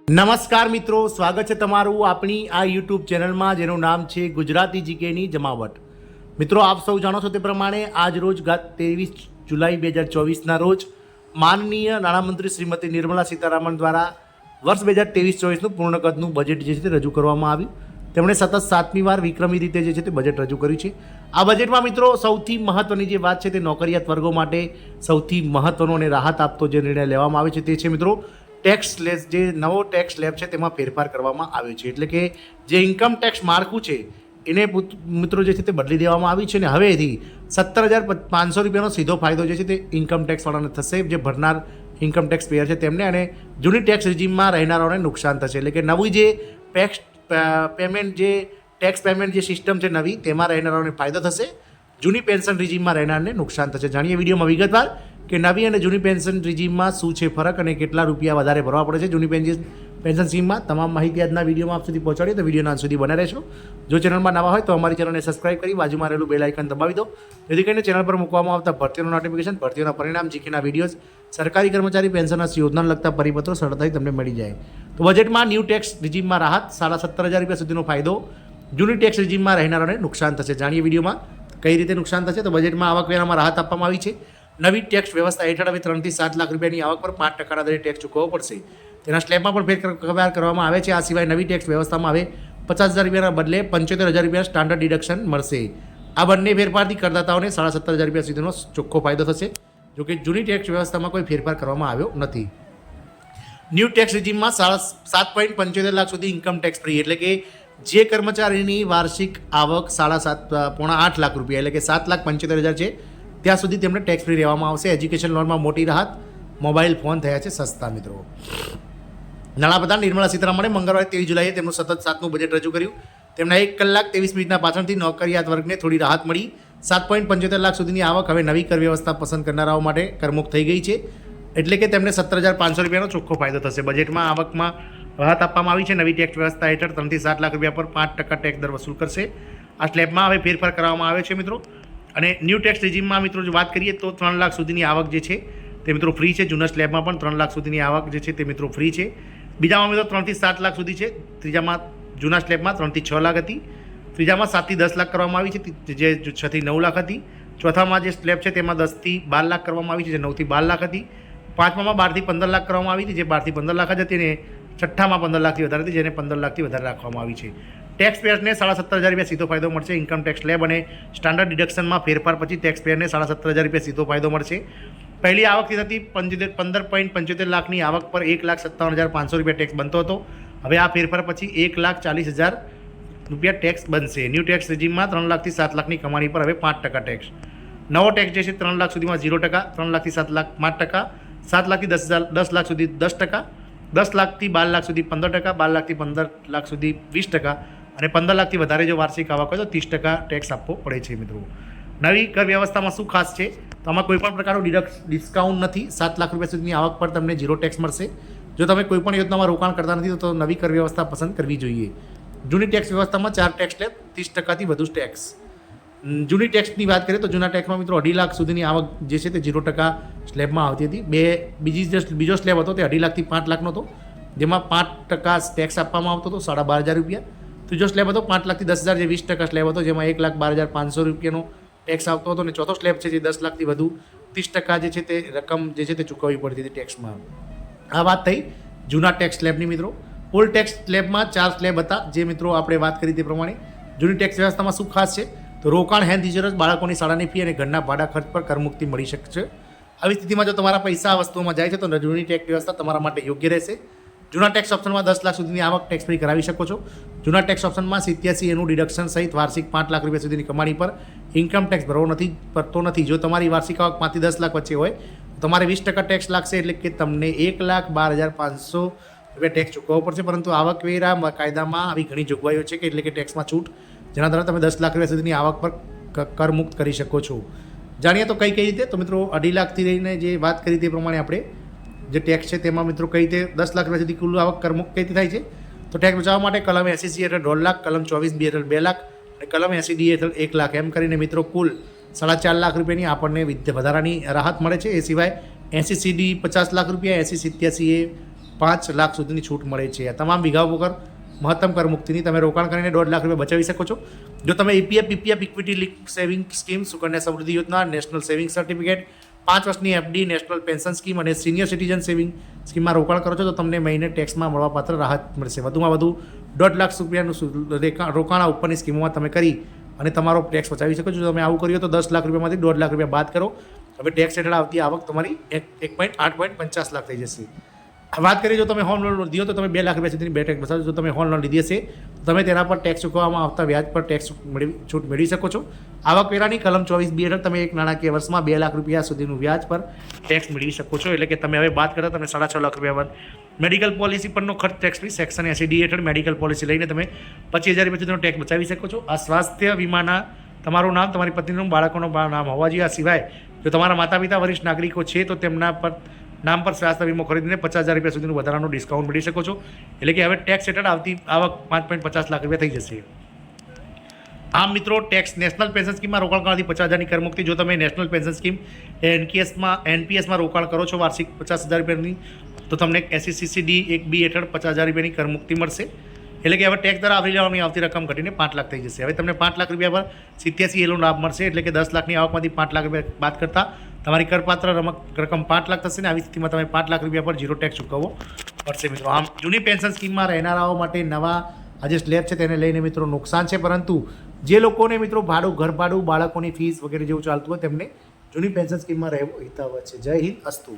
નમસ્કાર મિત્રો, સ્વાગત છે તમારું આપણી આ યુટ્યુબ ચેનલમાં જેનું નામ છે ગુજરાતી જીકેની જમાવટ. મિત્રો, આપ સૌ જાણો છો તે પ્રમાણે આજ રોજ 23 જુલાઈ 2024ના રોજ માનનીય નાણામંત્રી શ્રીમતી નિર્મલા સીતારામન દ્વારા વર્ષ 2023-24નું પૂર્ણ કદનું બજેટ જે છે તે રજૂ કરવામાં આવ્યું. તેમણે સતત 7મી વાર વિક્રમી રીતે જે છે તે બજેટ રજૂ કર્યું છે. આ બજેટમાં મિત્રો સૌથી મહત્વની જે વાત છે તે નોકરિયાત વર્ગો માટે સૌથી મહત્વનો અને રાહત આપતો જે નિર્ણય લેવામાં આવે છે તે છે મિત્રો ટેક્સ સ્લેબ. જે નવો ટેક્સ સ્લેબ છે તેમાં ફેરફાર કરવામાં આવ્યો છે. એટલે કે જે ઇન્કમ ટેક્સ માળખું છે એને મિત્રો જે છે તે બદલી દેવામાં આવ્યું છે અને હવેથી 17,500 રૂપિયાનો સીધો ફાયદો જે છે તે ઇન્કમ ટેક્સવાળાને થશે, જે ભરનાર ઇન્કમ ટેક્સ પેયર છે તેમને, અને જૂની ટેક્સ રિજીમમાં રહેનારાઓને નુકસાન થશે. એટલે કે નવી જે ટેક્સ પેમેન્ટ જે સિસ્ટમ છે નવી, તેમાં રહેનારાઓને ફાયદો થશે, જૂની પેન્શન રિજીમમાં રહેનારને નુકસાન થશે. જાણીએ વિડીયોમાં વિગતવાર કે નવી અને જૂની પેન્શન રિજીમમાં શું છે ફરક અને કેટલા રૂપિયા વધારે ભરવા પડે છે જૂની પેન્શન સ્કીમમાં. તમામ માહિતી આજના વિડીયોમાં આપ સુધી પહોંચાડીએ તો વિડીયોના અંત સુધી બને રહેશો. જો ચેનલમાં નવા હોય તો અમારી ચેનલને સબસ્ક્રાઇબ કરી બાજુમાં રહેલું બેલ આઇકન દબાવી દો, જેથી કરીને ચેનલ પર મૂકવામાં આવતા ભરતીઓનું નોટિફિકેશન, ભરતીઓના પરિણામ, જીકેના વિડીયોઝ, સરકારી કર્મચારી પેન્શનના યોજનાને લગતા પરિપત્રો સરળતાથી તમને મળી જાય. તો બજેટમાં ન્યૂ ટેક્સ રિજીમમાં રાહત, 17,500 રૂપિયા સુધીનો ફાયદો, જૂની ટેક્સ રિજીમમાં રહેનારાઓને નુકસાન થશે. જાણીએ વિડીયોમાં કઈ રીતે નુકસાન થશે. તો બજેટમાં આવકવેરામાં રાહત આપવામાં આવી છે. નવી ટેક્સ વ્યવસ્થા હેઠળ હવે 3 થી 7 લાખ રૂપિયાની આવક પર 5% દરે ટેક્સ ચૂકવવો પડશે. તેના સ્લેબમાં પણ ફેરફાર કરવામાં આવે છે. આ સિવાય નવી ટેક્સ વ્યવસ્થામાં હવે 50,000 રૂપિયાના બદલે 75,000 રૂપિયા સ્ટાન્ડર્ડ ડિડક્શન મળશે. આ બંને ફેરફારથી કરદાતાઓને 17,500 રૂપિયા સુધીનો ચોખ્ખો ફાયદો થશે. જોકે જૂની ટેક્સ વ્યવસ્થામાં કોઈ ફેરફાર કરવામાં આવ્યો નથી. ન્યૂ ટેક્સ રિજીમમાં 7.75 લાખ સુધી ઇન્કમ ટેક્સ ફ્રી. એટલે કે જે કર્મચારીની વાર્ષિક આવક 7.5 લાખ રૂપિયા એટલે કે 7,75,000 છે ત્યાં સુધી તેમને ટેક્સ ફ્રી રહેવામાં આવશે. એજ્યુકેશન લોનમાં મોટી રાહત, મોબાઈલ ફોન થયા છે સસ્તા. મિત્રો, નાણાપ્રધાન નિર્મલા સીતારામણે મંગળવારે 23 જુલાઈએ તેમનું સતત 7મું બજેટ રજૂ કર્યું. તેમના 1 કલાક 23 મિનિટના પાછળથી નોકરિયાત વર્ગને થોડી રાહત મળી. 7.75 લાખ સુધીની આવક હવે નવી કર વ્યવસ્થા પસંદ કરનારાઓ માટે કરમુક્ત થઈ ગઈ છે. એટલે કે તેમને 17,500 રૂપિયાનો ચોખ્ખો ફાયદો થશે. બજેટમાં આવકમાં રાહત આપવામાં આવી છે. નવી ટેક્સ વ્યવસ્થા હેઠળ 3 થી 7 લાખ રૂપિયા પર 5% ટેક્સ દર વસૂલ કરશે. આ સ્લેબમાં હવે ફેરફાર કરવામાં આવે છે મિત્રો. અને ન્યૂ ટેક્સ રિજીમમાં મિત્રો જો વાત કરીએ તો 3 લાખ સુધીની આવક જે છે તે મિત્રો ફ્રી છે. જૂના સ્લેબમાં પણ 3 લાખ સુધીની આવક જે છે તે મિત્રો ફ્રી છે. બીજામાં મિત્રો 3 થી 7 લાખ સુધી છે. ત્રીજામાં જૂના સ્લેબમાં 3 થી 6 લાખ હતી. ત્રીજામાં 7 થી 10 લાખ કરવામાં આવી છે, જે 6 થી 9 લાખ હતી. ચોથામાં જે સ્લેબ છે તેમાં 10 થી 12 લાખ કરવામાં આવી છે, જે 9 થી 12 લાખ હતી. પાંચમામાં 12 થી 15 લાખ કરવામાં આવી હતી, જે 12 થી 15 લાખ જ હતી. અને છઠ્ઠામાં 15 લાખથી વધારે હતી, જેને 15 લાખથી વધારે રાખવામાં આવી છે. ટેક્સ પેયર્સને 17,500 રૂપિયા સીધો ફાયદો મળશે. ઇન્કમ ટેક્સ સ્લેબ અને સ્ટાન્ડર્ડ ડિડક્શનમાં ફેરફાર પછી ટેક્સ પેયરને 17,500 રૂપિયા સીધો ફાયદો મળશે. પહેલી આવકથી થતી 15.75 લાખની આવક પર 1,57,500 રૂપિયા ટેક્સ બનતો હતો. હવે આ ફેરફાર પછી 1,40,000 રૂપિયા ટેક્સ બનશે. ન્યૂ ટેક્સ રિજીમમાં 3 લાખથી 7 લાખની કમાણી પર હવે 5% ટેક્સ. નવો ટેક્સ જે છે 3 લાખ સુધીમાં 0%, 3 લાખથી 7 લાખ 5%, 7 લાખથી 10 લાખ સુધી 10%, 10 લાખથી 12 લાખ સુધી 15%, 12 લાખથી 15 લાખ સુધી 20%, અને 15 લાખથી વધારે જો વાર્ષિક આવક હોય તો 30% ટેક્સ આપવો પડે છે. મિત્રો, નવી કર વ્યવસ્થામાં શું ખાસ છે તો આમાં કોઈ પણ પ્રકારનું ડિસ્કાઉન્ટ નથી. 7 લાખ રૂપિયા સુધીની આવક પર તમને 0 ટેક્સ મળશે. જો તમે કોઈ પણ યોજનામાં રોકાણ કરતા નથી તો નવી કર વ્યવસ્થા પસંદ કરવી જોઈએ. જૂની ટેક્સ વ્યવસ્થામાં 4 ટેક્સ સ્લેબ, 30%થી વધુ ટેક્સ. જૂની ટેક્સની વાત કરીએ તો જૂના ટેક્સમાં મિત્રો 2.5 લાખ સુધીની આવક જે છે તે 0% સ્લેબમાં આવતી હતી. બીજો સ્લેબ હતો તે 2.5 લાખથી 5 લાખનો હતો, જેમાં 5% ટેક્સ આપવામાં આવતો હતો, 12,500 રૂપિયા. ત્રીજો સ્લેબ હતો 5 લાખથી 10,000, જે 20% સ્લેબ હતો, જેમાં 1,12,500 રૂપિયાનો ટેક્સ આવતો હતો. અને ચોથો સ્લેબ છે જે 10 લાખથી વધુ 30% જે છે તે રકમ જે છે તે ચૂકવવી પડતી હતી ટેક્સમાં. આ વાત થઈ જૂના ટેક્સ સ્લેબની. મિત્રો, ઓલ્ડ ટેક્સ સ્લેબમાં 4 સ્લેબ હતા, જે મિત્રો આપણે વાત કરી તે પ્રમાણે. જૂની ટેક્સ વ્યવસ્થામાં શું ખાસ છે તો રોકાણ, હેલ્થ ઇન્સ્યોરન્સ, બાળકોની શાળાની ફી અને ઘરના ભાડા ખર્ચ પર કરમુક્તિ મળી શકશે. આવી સ્થિતિમાં જો તમારા પૈસા આ વસ્તુઓમાં જાય છે તો જૂની ટેક્સ વ્યવસ્થા તમારા માટે યોગ્ય રહેશે. જૂના ટેક્સ ઓપ્શનમાં 10 લાખ સુધીની આવક ટેક્સ ફ્રી કરાવી શકો છો. જૂના ટેક્સ ઓપ્શનમાં 87 એનું ડિડક્શન સહિત વાર્ષિક 5 લાખ રૂપિયા સુધીની કમાણી પર ઇન્કમ ટેક્સ ભરવો પડતો નથી. જો તમારી વાર્ષિક આવક 5 થી 10 લાખ વચ્ચે હોય તો તમારે 20% ટેક્સ લાગશે. એટલે કે તમને 1,12,500 રૂપિયા ટેક્સ ચૂકવવો પડશે. પરંતુ આવકવેરા કાયદામાં આવી ઘણી જોગવાઈઓ છે કે એટલે કે ટેક્સમાં છૂટ, જેના દ્વારા તમે 10 લાખ રૂપિયા સુધીની આવક પર કરમુક્ત કરી શકો છો. જાણીએ તો કઈ રીતે. તો મિત્રો, 2.5 લાખથી લઈને જે વાત કરી તે પ્રમાણે આપણે જે ટેક્સ છે તેમાં મિત્રો કઈ રીતે 10 લાખ રૂપિયા સુધી કુલ આવક કરમુક્ત કઈ રીતે થાય છે તો ટેક્સ બચાવવા માટે કલમ 80C હેઠળ 1.5 લાખ, કલમ 24B હેઠળ 2 લાખ અને કલમ 80D હેઠળ 1 લાખ, એમ કરીને મિત્રો કુલ 4.5 લાખ રૂપિયાની આપણને વધારાની રાહત મળે છે. એ સિવાય 80CD 50 લાખ રૂપિયા, 8087A 5 લાખ સુધીની છૂટ મળે છે. આ તમામ વિભાગો વગર મહત્તમ કર મુક્તિની તમે રોકાણ કરીને 1.5 લાખ રૂપિયા બચાવી શકો છો. જો તમે EPF PPF equity link saving scheme, Sukanya સમૃદ્ધિ યોજના, નેશનલ સેવિંગ સર્ટિફિકેટ, 5 વર્ષની એફડી, નેશનલ પેન્શન સ્કીમ અને સિનિયર સિટીઝન સેવિંગ સ્કીમમાં રોકાણ કરો છો તો તમને મહિને ટેક્સમાં મળવાપાત્ર રાહત મળશે. વધુમાં વધુ 1.5 લાખ રૂપિયાનું રોકાણ આ ઉપરની સ્કીમોમાં તમે કરી અને તમારો ટેક્સ બચાવી શકો છો. જો તમે આવું કર્યું તો 10 લાખ રૂપિયામાંથી 1.5 લાખ રૂપિયા બાદ કરો, હવે ટેક્સ હેઠળ આવતી આવક તમારી 8.50 લાખ થઈ જશે. વાત કરીએ જો તમે હોમ લોન લીધી હો તો તમે 2 લાખ રૂપિયા સુધીની બે ટેક્સ બચાવશો. જો તમે હોમ લોન લીધી હશે તો તમે તેના પર ટેક્સ ચૂકવવામાં આવતા વ્યાજ પર ટેક્સ છૂટ મેળવી શકો છો. આવકવેરાની કલમ 24B હેઠળ તમે એક નાણાકીય વર્ષમાં 2 લાખ રૂપિયા સુધીનું વ્યાજ પર ટેક્સ મેળવી શકો છો. એટલે કે તમે હવે બાદ કરતા તમે 6.5 લાખ રૂપિયા પર મેડિકલ પોલિસી પરનો ખર્ચ ટેક્સ ફ્રી સેક્શન 80D હેઠળ મેડિકલ પોલિસી લઈને તમે 25,000 રૂપિયા સુધીનો ટેક્સ બચાવી શકો છો. આ સ્વાસ્થ્ય વીમાના તમારું નામ, તમારી પત્નીનું, બાળકોનું નામ હોવા જોઈએ. આ સિવાય જો તમારા માતા પિતા વરિષ્ઠ નાગરિકો છે તો તેમના પર નામ પર સ્વાસ્થ્ય વીમો ખરીદીને 50,000 રૂપિયા સુધીનું વધારાનું ડિસ્કાઉન્ટ મેળવી શકો છો. એટલે કે હવે ટેક્સ હેઠળ આવતી આવક 5.50 લાખ રૂપિયા થઈ જશે. આમ મિત્રો, ટેક્સ નેશનલ પેન્શન સ્કીમમાં રોકાણ કરવાથી 50,000ની કરમુક્તિ. જો તમે નેશનલ પેન્શન સ્કીમ એનપીએસમાં રોકાણ કરો છો વાર્ષિક 50,000 રૂપિયાની તો તમને SECCD 1B હેઠળ 50,000 રૂપિયાની કરમુક્તિ મળશે. એટલે કે હવે ટેક્સ દ્વારા આવરી લેવાની આવતી રકમ ઘટીને 5 લાખ થઈ જશે. હવે તમને 5 લાખ રૂપિયા પર 87 એનો લાભ મળશે. એટલે કે 10 લાખની આવકમાંથી 5 લાખ રૂપિયા બાદ કરતાં તમારી કરપાત્ર રકમ 5 લાખ થશે ને આવી સ્થિતિમાં તમે 5 લાખ રૂપિયા પર 0 ટેક્સ ચૂકવવો પડશે. મિત્રો, આમ જૂની પેન્શન સ્કીમમાં રહેનારાઓ માટે નવા આ જે સ્લેબ છે તેને લઈને મિત્રો નુકસાન છે, પરંતુ જે લોકોને મિત્રો ભાડું, ઘર ભાડું, બાળકોની ફીસ વગેરે જેવું ચાલતું હોય તેમને જૂની પેન્શન સ્કીમમાં રહેવું હિતાવહ છે. જય હિન્દ, અસ્તુ.